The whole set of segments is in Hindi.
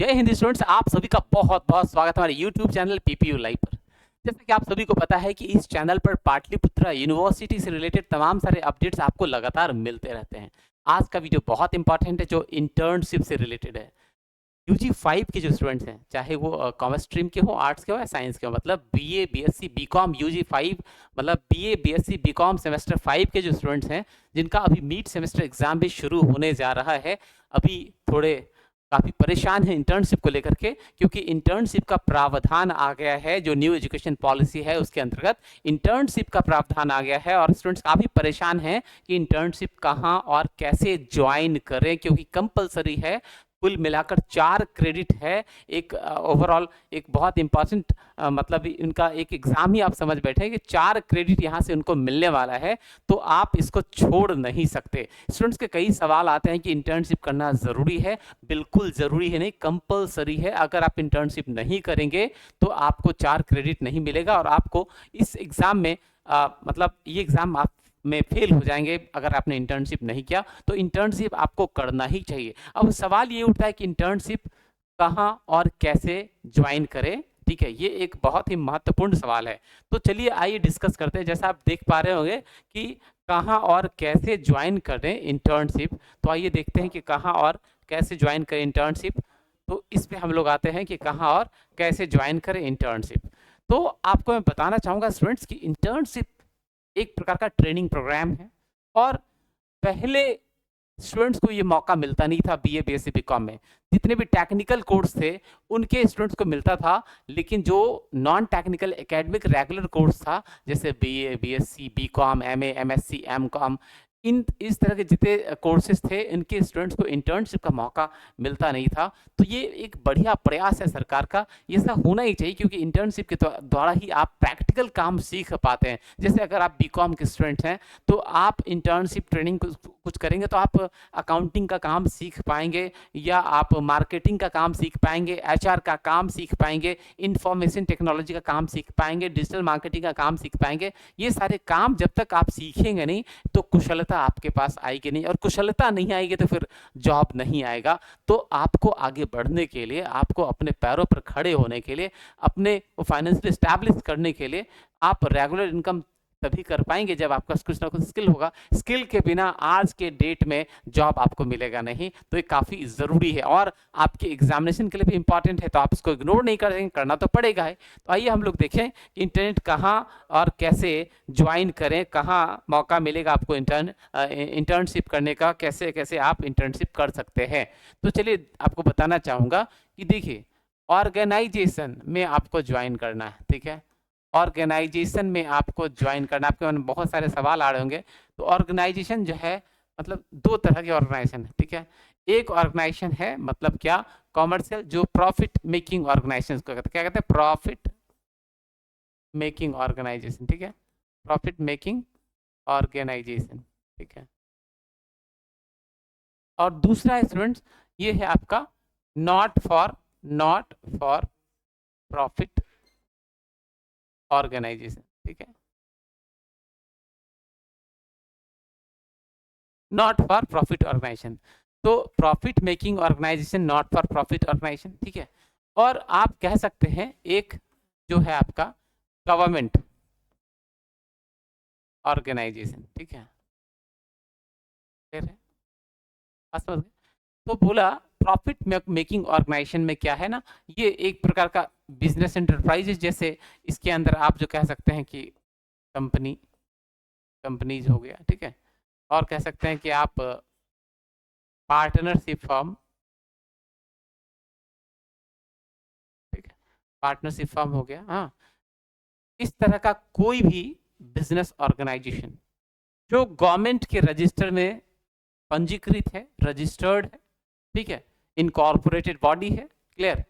जय हिंद स्टूडेंट्स, आप सभी का बहुत बहुत स्वागत है हमारे YouTube चैनल पीपीयू लाइव पर। जैसा कि आप सभी को पता है कि इस चैनल पर पाटलिपुत्रा यूनिवर्सिटी से रिलेटेड तमाम सारे अपडेट्स आपको लगातार मिलते रहते हैं। आज का वीडियो बहुत इंपॉर्टेंट है जो इंटर्नशिप से रिलेटेड है। यूजी 5 के जो स्टूडेंट्स हैं, चाहे वो कॉमर्स स्ट्रीम के हो, आर्ट्स के हो या साइंस के हो, मतलब बीए बीएससी बीकॉम यूजी 5, मतलब बीए बीएससी बीकॉम सेमेस्टर 5 के जो स्टूडेंट्स हैं, जिनका अभी मिड सेमेस्टर एग्जाम भी शुरू होने जा रहा है, अभी थोड़े काफ़ी परेशान है इंटर्नशिप को लेकर के, क्योंकि इंटर्नशिप का प्रावधान आ गया है। जो न्यू एजुकेशन पॉलिसी है उसके अंतर्गत इंटर्नशिप का प्रावधान आ गया है और स्टूडेंट्स काफ़ी परेशान हैं कि इंटर्नशिप कहाँ और कैसे ज्वाइन करें, क्योंकि कंपलसरी है। कुल मिलाकर 4 क्रेडिट है। एक ओवरऑल एक बहुत इंपॉर्टेंट मतलब इनका एक एग्जाम ही आप समझ बैठे कि 4 क्रेडिट यहाँ से उनको मिलने वाला है, तो आप इसको छोड़ नहीं सकते। स्टूडेंट्स के कई सवाल आते हैं कि इंटर्नशिप करना ज़रूरी है। बिल्कुल ज़रूरी है नहीं, कंपलसरी है। अगर आप इंटर्नशिप नहीं करेंगे तो आपको 4 क्रेडिट नहीं मिलेगा और आपको इस एग्ज़ाम में मतलब ये एग्ज़ाम आप में फेल हो जाएंगे अगर आपने इंटर्नशिप नहीं किया। तो इंटर्नशिप आपको करना ही चाहिए। अब सवाल ये उठता है कि इंटर्नशिप कहाँ और कैसे ज्वाइन करें। ठीक है, ये एक बहुत ही महत्वपूर्ण सवाल है। तो चलिए आइए डिस्कस करते हैं। जैसा आप देख पा रहे होंगे कि कहाँ और कैसे ज्वाइन करें इंटर्नशिप, तो आइए देखते हैं कि कहाँ और कैसे ज्वाइन करें इंटर्नशिप। तो इस पे हम लोग आते हैं कि कहाँ और कैसे ज्वाइन करें इंटर्नशिप। तो आपको मैं बताना चाहूँगा स्टूडेंट्स की इंटर्नशिप एक प्रकार का ट्रेनिंग प्रोग्राम है और पहले स्टूडेंट्स को ये मौका मिलता नहीं था। बीए बीएससी बीकॉम में जितने भी टेक्निकल कोर्स थे उनके स्टूडेंट्स को मिलता था, लेकिन जो non technical academic regular course था, जैसे BA BSc BCom MA MSc MCom, इन इस तरह के जितने कोर्सेज थे इनके स्टूडेंट्स को इंटर्नशिप का मौका मिलता नहीं था। तो ये एक बढ़िया प्रयास है सरकार का, ये ऐसा होना ही चाहिए, क्योंकि इंटर्नशिप के द्वारा ही आप प्रैक्टिकल काम सीख पाते हैं। जैसे अगर आप बीकॉम के स्टूडेंट हैं तो आप इंटर्नशिप ट्रेनिंग कुछ करेंगे तो आप अकाउंटिंग का काम सीख पाएंगे, या आप मार्केटिंग का काम सीख पाएंगे, एचआर का काम सीख पाएंगे, इंफॉर्मेशन टेक्नोलॉजी का काम सीख पाएंगे, डिजिटल मार्केटिंग का काम सीख पाएंगे। ये सारे काम जब तक आप सीखेंगे नहीं तो कुशलता आपके पास आएगी नहीं, और कुशलता नहीं आएगी तो फिर जॉब नहीं आएगा। तो आपको आगे बढ़ने के लिए, आपको अपने पैरों पर खड़े होने के लिए, अपने फाइनेंशियल स्टैब्लिश करने के लिए आप रेगुलर इनकम तभी कर पाएंगे जब आपका कुछ ना कुछ स्किल होगा। स्किल के बिना आज के डेट में जॉब आपको मिलेगा नहीं। तो ये काफ़ी ज़रूरी है और आपके एग्जामिनेशन के लिए भी इंपॉर्टेंट है, तो आप इसको इग्नोर नहीं करेंगे, करना तो पड़ेगा है। तो आइए हम लोग देखें कि इंटरनेट कहाँ और कैसे ज्वाइन करें, कहाँ मौका मिलेगा आपको इंटर्नशिप करने का, कैसे कैसे आप इंटर्नशिप कर सकते हैं। तो चलिए आपको बताना चाहूँगा कि देखिए, ऑर्गेनाइजेशन में आपको ज्वाइन करना है। ठीक है, ऑर्गेनाइजेशन में आपको ज्वाइन करना, आपके मन में बहुत सारे सवाल आ रहे होंगे। तो ऑर्गेनाइजेशन जो है, मतलब 2 तरह के ऑर्गेनाइजेशन है। ठीक है, एक ऑर्गेनाइजेशन है मतलब क्या, कॉमर्शियल, जो प्रॉफिट मेकिंग ऑर्गेनाइजेशन को कहते हैं। क्या कहते हैं? Profit making organisation. ठीक है, प्रॉफिट मेकिंग ऑर्गेनाइजेशन। ठीक है, और दूसरा है स्टूडेंट्स, ये है आपका नॉट फॉर प्रॉफिट ऑर्गेनाइजेशन। ठीक है, नॉट फॉर प्रॉफिट ऑर्गेनाइजेशन। तो profit making organisation, not for profit organisation. ठीक है, और आप कह सकते हैं एक जो है आपका गवर्नमेंट ऑर्गेनाइजेशन। ठीक है, क्लियर है? समझ गए? तो बोला प्रॉफिट मेकिंग ऑर्गेनाइजेशन में क्या है ना, ये एक प्रकार का बिजनेस एंटरप्राइज, जैसे इसके अंदर आप जो कह सकते हैं कि कंपनीज हो गया। ठीक है, और कह सकते हैं कि आप पार्टनरशिप फर्म। ठीक है, पार्टनरशिप फर्म हो गया। हाँ, इस तरह का कोई भी बिजनेस ऑर्गेनाइजेशन जो गवर्नमेंट के रजिस्टर में पंजीकृत है, रजिस्टर्ड है, ठीक है, इनकॉर्पोरेटेड बॉडी है। क्लियर?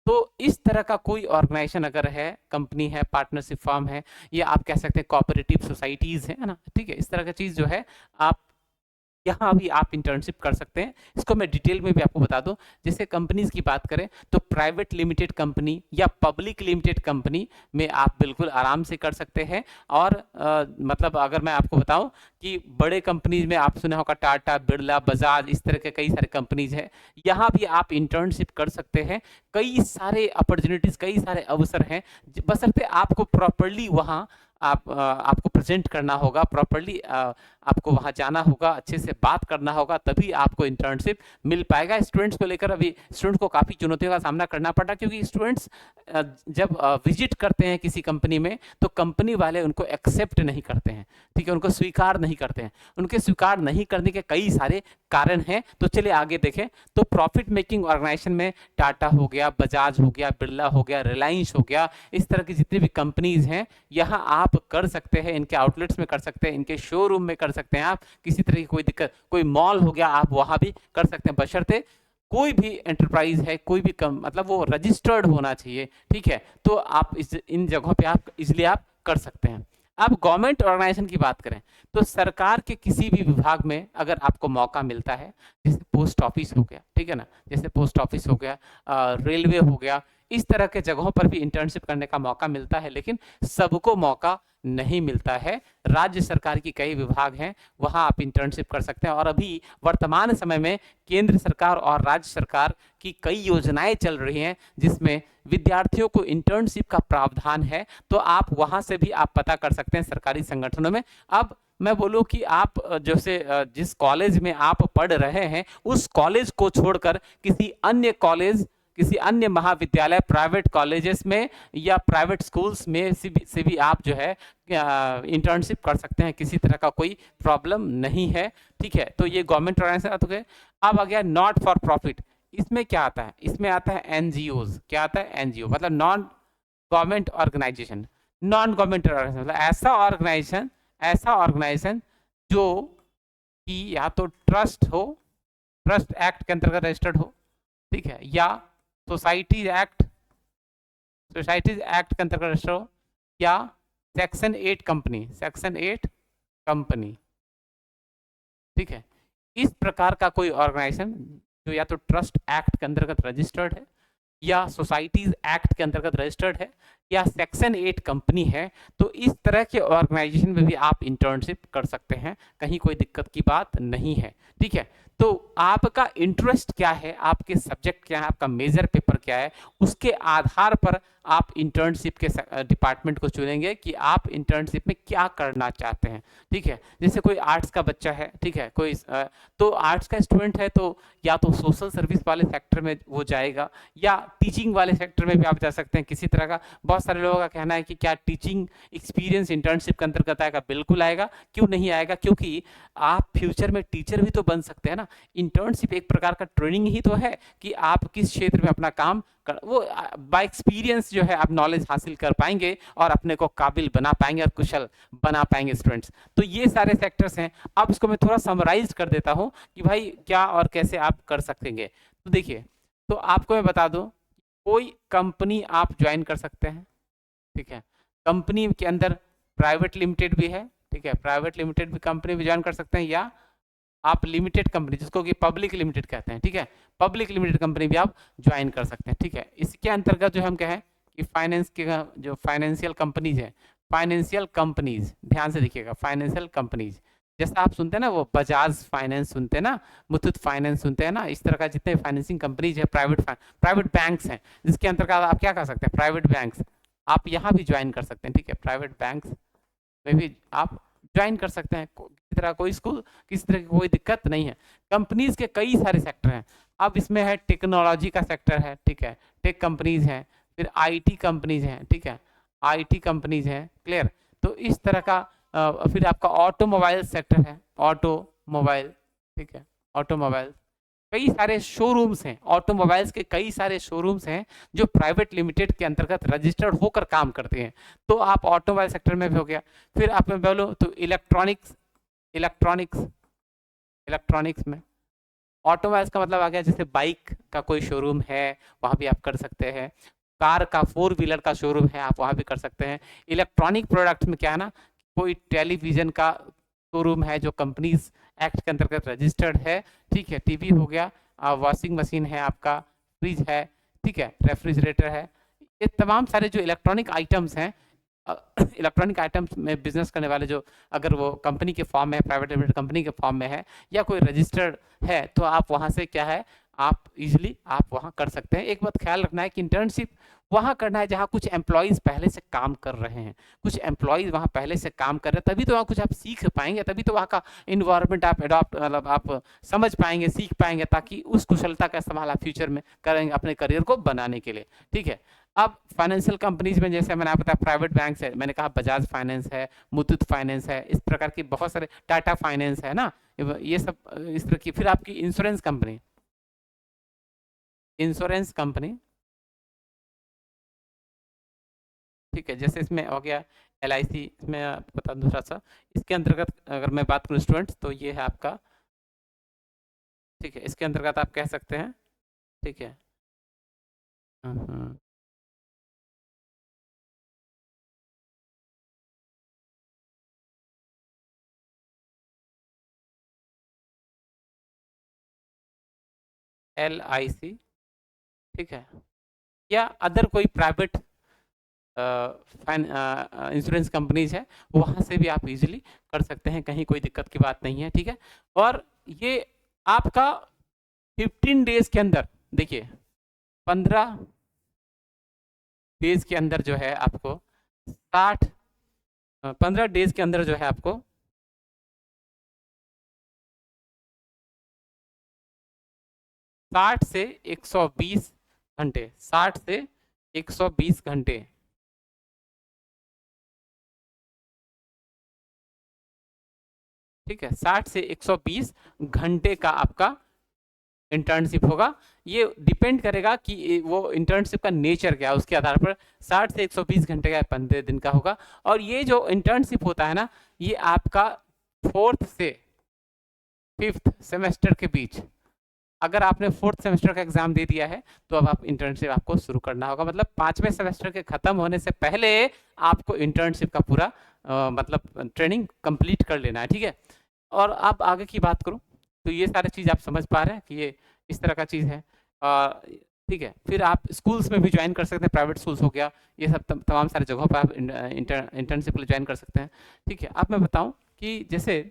तो इस तरह का कोई ऑर्गेनाइजेशन अगर है, कंपनी है, पार्टनरशिप फर्म है, या आप कह सकते हैं कोऑपरेटिव सोसाइटीज है ना, ठीक है, इस तरह का चीज जो है, आप यहाँ भी आप इंटर्नशिप कर सकते हैं। इसको मैं डिटेल में भी आपको बता दूं, जैसे कंपनीज की बात करें तो प्राइवेट लिमिटेड कंपनी या पब्लिक लिमिटेड कंपनी में आप बिल्कुल आराम से कर सकते हैं। और मतलब अगर मैं आपको बताऊं कि बड़े कंपनीज में आप सुना होगा टाटा, बिरला, बजाज, इस तरह के कई सारे कंपनीज हैं, यहाँ भी आप इंटर्नशिप कर सकते हैं। कई सारे अपॉर्चुनिटीज, कई सारे अवसर हैं, बशर्ते आपको प्रॉपरली वहाँ आपको प्रेजेंट करना होगा, प्रॉपरली आपको वहां जाना होगा, अच्छे से बात करना होगा, तभी आपको इंटर्नशिप मिल पाएगा। स्टूडेंट्स को लेकर अभी स्टूडेंट्स को काफ़ी चुनौतियों का सामना करना पड़ रहा है, क्योंकि स्टूडेंट्स जब विजिट करते हैं किसी कंपनी में तो कंपनी वाले उनको एक्सेप्ट नहीं करते हैं, ठीक है, उनको स्वीकार नहीं करते हैं। उनके स्वीकार नहीं करने के कई सारे कारण हैं। तो चलिए आगे देखें। तो प्रॉफिट मेकिंग ऑर्गेनाइजेशन में टाटा हो गया, बजाज हो गया, बिरला हो गया, रिलायंस हो गया, इस तरह की जितनी भी कंपनीज हैं यहाँ आप कर सकते हैं। इनके आउटलेट्स में कर सकते हैं, इनके शोरूम में कर सकते हैं। आप किसी तरह की कोई दिक्कत, कोई मॉल हो गया, आप वहां भी कर सकते हैं, बशर्ते कोई भी एंटरप्राइज है, कोई भी मतलब वो रजिस्टर्ड होना चाहिए, ठीक है। तो आप इन जगहों पे आप इजिली आप कर सकते हैं। अब गवर्नमेंट ऑर्गेनाइजेशन की बात करें तो सरकार के किसी भी विभाग में अगर आपको मौका मिलता है, जैसे पोस्ट ऑफिस हो गया, ठीक है ना, जैसे पोस्ट ऑफिस हो गया, रेलवे हो गया, इस तरह के जगहों पर भी इंटर्नशिप करने का मौका मिलता है, लेकिन सबको मौका नहीं मिलता है। राज्य सरकार की कई विभाग हैं, वहां आप इंटर्नशिप कर सकते हैं। और अभी वर्तमान समय में केंद्र सरकार और राज्य सरकार की कई योजनाएं चल रही हैं जिसमें विद्यार्थियों को इंटर्नशिप का प्रावधान है, तो आप वहां से भी आप पता कर सकते हैं सरकारी संगठनों में। अब मैं बोलूं कि आप जैसे जिस कॉलेज में आप पढ़ रहे हैं उस कॉलेज को छोड़कर किसी अन्य कॉलेज, किसी अन्य महाविद्यालय, प्राइवेट कॉलेजेस में या प्राइवेट स्कूल्स में से भी आप जो है इंटर्नशिप कर सकते हैं, किसी तरह का कोई प्रॉब्लम नहीं है, ठीक है। तो ये गवर्नमेंट ऑर्गेनाइजेशन तो गए। अब आ गया नॉट फॉर प्रॉफिट। इसमें क्या आता है? इसमें आता है एनजीओज। क्या आता है? एनजीओ मतलब non government organisation. Non government organisation मतलब ऐसा ऑर्गेनाइजेशन जो कि या तो ट्रस्ट हो, ट्रस्ट एक्ट के अंतर्गत रजिस्टर्ड हो, ठीक है, या सोसाइटीज एक्ट के अंतर्गत रजिस्टर हो, या सेक्शन 8 कंपनी, ठीक है। इस प्रकार का कोई ऑर्गेनाइजेशन जो या तो ट्रस्ट एक्ट के अंतर्गत रजिस्टर्ड है, या सोसाइटीज एक्ट के अंतर्गत रजिस्टर्ड है, या सेक्शन 8 कंपनी है, तो इस तरह के ऑर्गेनाइजेशन में भी आप इंटर्नशिप कर सकते हैं, कहीं कोई दिक्कत की बात नहीं है, ठीक है। तो आपका इंटरेस्ट क्या है, आपके सब्जेक्ट क्या है, आपका मेजर पेपर क्या है, उसके आधार पर आप इंटर्नशिप के डिपार्टमेंट को चुनेंगे कि आप इंटर्नशिप में क्या करना चाहते हैं, ठीक है। जैसे कोई आर्ट्स का बच्चा है, ठीक है, कोई तो आर्ट्स का स्टूडेंट है तो या तो सोशल सर्विस वाले सेक्टर में वो जाएगा, या टीचिंग वाले सेक्टर में भी आप जा सकते हैं किसी तरह का। बहुत सारे लोगों का कहना है कि क्या टीचिंग एक्सपीरियंस इंटर्नशिप के अंतर्गत आएगा? बिल्कुल आएगा, क्यों नहीं आएगा, क्योंकि आप फ्यूचर में टीचर भी तो बन सकते हैं ना। इंटर्नशिप एक प्रकार का ट्रेनिंग ही तो है कि आप किस क्षेत्र में अपना काम कर, वो बाय एक्सपीरियंस जो है आप नॉलेज हासिल कर पाएंगे और अपने को काबिल बना पाएंगे और कुशल बना पाएंगे स्टूडेंट्स। तो ये सारे सेक्टर्स हैं। अब इसको मैं थोड़ा समराइज कर देता हूं कि भाई क्या और कैसे आप कर सकेंगे। तो देखिए, तो आपको मैं बता दूं, कोई कंपनी आप ज्वाइन कर सकते हैं, ठीक है। कंपनी के अंदर प्राइवेट लिमिटेड भी है, ठीक है, प्राइवेट लिमिटेड भी कंपनी भी ज्वाइन कर सकते हैं, या आप लिमिटेड कंपनी जिसको कि पब्लिक लिमिटेड कहते हैं, ठीक है, पब्लिक लिमिटेड कंपनी भी आप ज्वाइन कर सकते हैं, ठीक है। इसके अंतर्गत जो हम कहें कि फाइनेंस के जो फाइनेंशियल कंपनीज है, फाइनेंशियल कंपनीज, ध्यान से देखिएगा, फाइनेंशियल कंपनीज जैसा आप सुनते हैं ना, वो बजाज फाइनेंस सुनते हैं ना, मुथूट फाइनेंस सुनते हैं ना, इस तरह का जितने फाइनेंसिंग कंपनीज है, प्राइवेट बैंक्स हैं, जिसके अंतर्गत आप क्या कर सकते हैं, प्राइवेट बैंक्स आप यहाँ भी ज्वाइन कर सकते हैं, ठीक है। प्राइवेट बैंक्स में भी आप ज्वाइन कर सकते हैं, किसी तरह कोई स्कूल, किसी तरह की कोई दिक्कत नहीं है। कंपनीज के कई सारे सेक्टर हैं। अब इसमें है टेक्नोलॉजी का सेक्टर है, ठीक है, टेक कंपनीज हैं, फिर आईटी कंपनीज हैं, ठीक है, आईटी कंपनीज हैं, क्लियर। तो इस तरह का फिर आपका ऑटोमोबाइल सेक्टर है, ऑटोमोबाइल, ठीक है, ऑटोमोबाइल कई सारे शोरूम्स हैं, ऑटोमोबाइल्स के कई सारे शोरूम्स हैं जो प्राइवेट लिमिटेड के अंतर्गत रजिस्टर्ड होकर काम करते हैं। तो आप ऑटोमोबाइल सेक्टर में भी हो गया। फिर आप मैं बोलूँ तो इलेक्ट्रॉनिक्स में ऑटोमोबाइल्स का मतलब आ गया, जैसे बाइक का कोई शोरूम है वहाँ भी आप कर सकते हैं, कार का 4 व्हीलर का शोरूम है आप वहाँ भी कर सकते हैं। इलेक्ट्रॉनिक प्रोडक्ट्स में क्या है ना, कोई टेलीविजन का शोरूम है जो कंपनीज एक्ट के अंतर्गत रजिस्टर्ड है, ठीक है। टीवी हो गया, वॉशिंग मशीन है आपका, फ्रिज है, ठीक है, रेफ्रिजरेटर है, ये तमाम सारे जो इलेक्ट्रॉनिक आइटम्स हैं, इलेक्ट्रॉनिक आइटम्स में बिजनेस करने वाले जो, अगर वो कंपनी के फॉर्म में, प्राइवेट लिमिटेड कंपनी के फॉर्म में है या कोई रजिस्टर्ड है, तो आप वहाँ से क्या है, आप इजीली आप वहाँ कर सकते हैं। एक बात ख्याल रखना है कि इंटर्नशिप वहाँ करना है जहाँ कुछ एम्प्लॉयज़ पहले से काम कर रहे हैं, कुछ एम्प्लॉयज़ वहाँ पहले से काम कर रहे हैं, तभी तो वहाँ कुछ आप सीख पाएंगे, तभी तो वहाँ का इन्वायरमेंट आप एडॉप्ट, मतलब आप समझ पाएंगे, सीख पाएंगे, ताकि उस कुशलता का इस्तेमाल आप फ्यूचर में करेंगे अपने करियर को बनाने के लिए, ठीक है। अब फाइनेंशियल कंपनीज में जैसे मैंने आपको बताया, प्राइवेट बैंक है, मैंने कहा बजाज फाइनेंस है, मुथूट फाइनेंस है, इस प्रकार की बहुत सारे, टाटा फाइनेंस है ना, ये सब इस तरह की। फिर आपकी इंश्योरेंस कंपनी, इंश्योरेंस कंपनी, ठीक है, जैसे इसमें हो गया LIC, इसमें आपको बता दूँ थोड़ा सा, इसके अंतर्गत अगर मैं बात करूँ स्टूडेंट्स, तो ये है आपका, ठीक है, इसके अंतर्गत आप कह सकते हैं, ठीक है। LIC, ठीक है, या अदर कोई प्राइवेट इंश्योरेंस कंपनीज है, वहाँ से भी आप इजीली कर सकते हैं, कहीं कोई दिक्कत की बात नहीं है, ठीक है। और ये आपका 15 डेज के अंदर, देखिए 15 डेज के अंदर जो है आपको 15 डेज के अंदर जो है आपको 60 से 120 घंटे, 60 से 120 घंटे, ठीक है, 60 से 120 घंटे का आपका इंटर्नशिप होगा। ये डिपेंड करेगा कि वो इंटर्नशिप का नेचर क्या है, उसके आधार पर 60 से 120 घंटे का 15 दिन का होगा। और ये जो इंटर्नशिप होता है ना, ये आपका 4th से 5th सेमेस्टर के बीच, अगर आपने 4th सेमेस्टर का एग्जाम दे दिया है, तो अब आप इंटर्नशिप आपको शुरू करना होगा, मतलब 5वें सेमेस्टर के खत्म होने से पहले आपको इंटर्नशिप का पूरा मतलब ट्रेनिंग कंप्लीट कर लेना है, ठीक है। और अब आगे की बात करूं, तो ये सारी चीज़ आप समझ पा रहे हैं कि ये इस तरह का चीज़ है, ठीक है। फिर आप स्कूल्स में भी ज्वाइन कर सकते हैं, प्राइवेट स्कूल्स हो गया, ये सब तमाम सारे जगहों पर आप इंटर्नशिप के लिए ज्वाइन कर सकते हैं, ठीक है। अब मैं बताऊं कि जैसे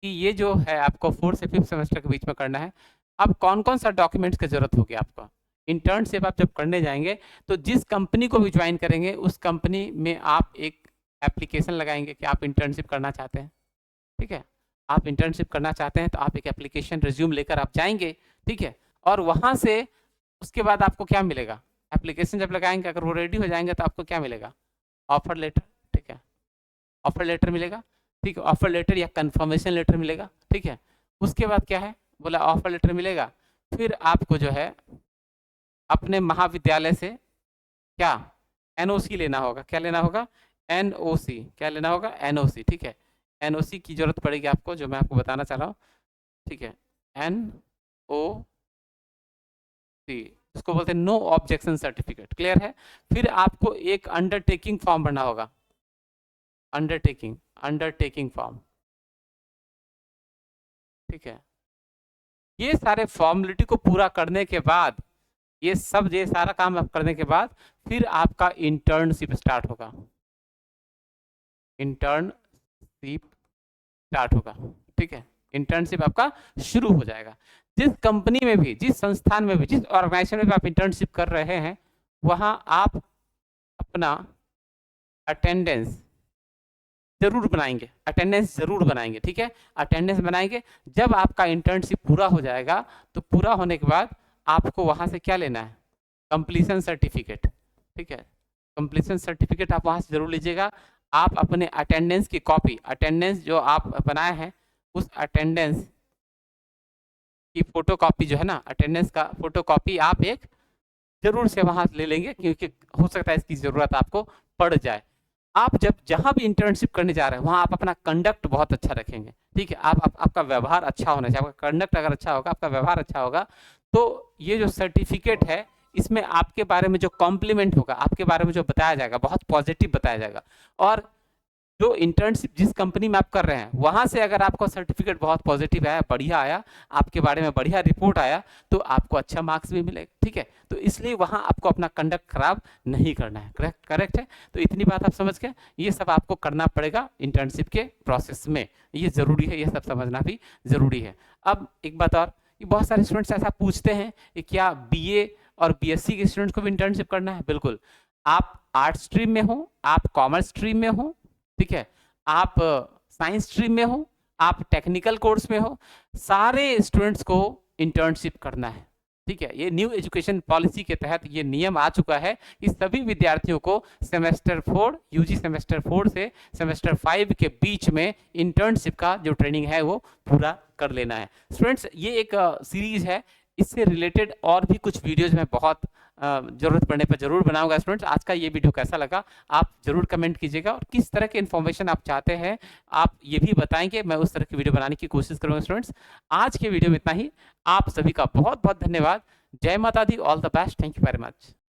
कि ये जो है आपको 4th से 5th सेमेस्टर के बीच में करना है। अब कौन कौन सा डॉक्यूमेंट्स की जरूरत होगी आपका, इंटर्नशिप आप जब करने जाएंगे, तो जिस कंपनी को भी ज्वाइन करेंगे, उस कंपनी में आप एक एप्लीकेशन लगाएंगे कि आप इंटर्नशिप करना चाहते हैं, ठीक है। आप इंटर्नशिप करना चाहते हैं, तो आप एक एप्लीकेशन रिज्यूम लेकर आप जाएंगे, ठीक है। और वहाँ से उसके बाद आपको क्या मिलेगा, एप्लीकेशन जब लगाएंगे, अगर वो रेडी हो जाएंगे, तो आपको क्या मिलेगा, ऑफर लेटर, ठीक है, ऑफर लेटर मिलेगा, ठीक है, ऑफर लेटर या कंफर्मेशन लेटर मिलेगा, ठीक है। उसके बाद क्या है, बोला ऑफर लेटर मिलेगा, फिर आपको जो है अपने महाविद्यालय से क्या NOC लेना होगा, क्या लेना होगा, NOC, क्या लेना होगा, NOC, ठीक है। NOC की जरूरत पड़ेगी आपको, जो मैं आपको बताना चाह रहा हूँ, ठीक है, NOC, इसको बोलते हैं नो ऑब्जेक्शन सर्टिफिकेट, क्लियर है। फिर आपको एक अंडरटेकिंग फॉर्म भरना होगा, अंडरटेकिंग फॉर्म, ठीक है। ये सारे फॉर्मेलिटी को पूरा करने के बाद, ये सारा काम आप करने के बाद, फिर आपका इंटर्नशिप स्टार्ट होगा, इंटर्नशिप स्टार्ट होगा, ठीक है। इंटर्नशिप आपका शुरू हो जाएगा। जिस कंपनी में भी, जिस संस्थान में भी, जिस ऑर्गेनाइजेशन में भी आप इंटर्नशिप कर रहे हैं, वहां आप अपना अटेंडेंस जरूर बनाएंगे, अटेंडेंस जरूर बनाएंगे, ठीक है। अटेंडेंस बनाएंगे। जब आपका इंटर्नशिप पूरा हो जाएगा, तो पूरा होने के बाद आपको वहां से क्या लेना है, कंप्लीशन सर्टिफिकेट, ठीक है। कंप्लीशन सर्टिफिकेट आप वहां से जरूर लीजिएगा। आप अपने अटेंडेंस की कॉपी, अटेंडेंस जो आप बनाए हैं, उस अटेंडेंस की फोटो कॉपी जो है ना, अटेंडेंस का फोटो कॉपी आप एक जरूर से वहां ले लेंगे, क्योंकि हो सकता है इसकी जरूरत आपको पड़ जाए। आप जब जहां भी इंटर्नशिप करने जा रहे हैं, वहां आप अपना कंडक्ट बहुत अच्छा रखेंगे, ठीक है। आपका व्यवहार अच्छा होना चाहिए, आपका कंडक्ट अगर अच्छा होगा, आपका व्यवहार अच्छा होगा, तो ये जो सर्टिफिकेट है, इसमें आपके बारे में जो कॉम्प्लीमेंट होगा, आपके बारे में जो बताया जाएगा, बहुत पॉजिटिव बताया जाएगा। और जो इंटर्नशिप जिस कंपनी में आप कर रहे हैं वहाँ से अगर आपका सर्टिफिकेट बहुत पॉजिटिव आया, बढ़िया आया, आपके बारे में बढ़िया रिपोर्ट आया, तो आपको अच्छा मार्क्स भी मिलेगा, ठीक है। तो इसलिए वहाँ आपको अपना कंडक्ट खराब नहीं करना है, करेक्ट करेक्ट है। तो इतनी बात आप समझ गए, ये सब आपको करना पड़ेगा इंटर्नशिप के प्रोसेस में, ये ज़रूरी है, ये सब समझना भी ज़रूरी है। अब एक बात और, कि बहुत सारे स्टूडेंट्स ऐसा पूछते हैं कि क्या बीए और बीएससी के स्टूडेंट्स को भी इंटर्नशिप करना है? बिल्कुल, आप आर्ट स्ट्रीम में हो, आप कॉमर्स स्ट्रीम में हो, ठीक है, आप साइंस स्ट्रीम में हो, आप टेक्निकल कोर्स में हो, सारे स्टूडेंट्स को इंटर्नशिप करना है, ठीक है। ये न्यू एजुकेशन पॉलिसी के तहत ये नियम आ चुका है कि सभी विद्यार्थियों को सेमेस्टर 4 यूजी सेमेस्टर 4 से सेमेस्टर 5 के बीच में इंटर्नशिप का जो ट्रेनिंग है वो पूरा कर लेना है। स्टूडेंट्स, ये एक सीरीज है, इससे रिलेटेड और भी कुछ वीडियोज में बहुत ज़रूरत पड़ने पर जरूर बनाऊंगा। स्टूडेंट्स, आज का ये वीडियो कैसा लगा आप जरूर कमेंट कीजिएगा, और किस तरह की इन्फॉर्मेशन आप चाहते हैं आप ये भी बताएंगे, मैं उस तरह की वीडियो बनाने की कोशिश करूंगा। स्टूडेंट्स, आज के वीडियो में इतना ही, आप सभी का बहुत बहुत धन्यवाद। जय माता दी, all the best, thank you very much.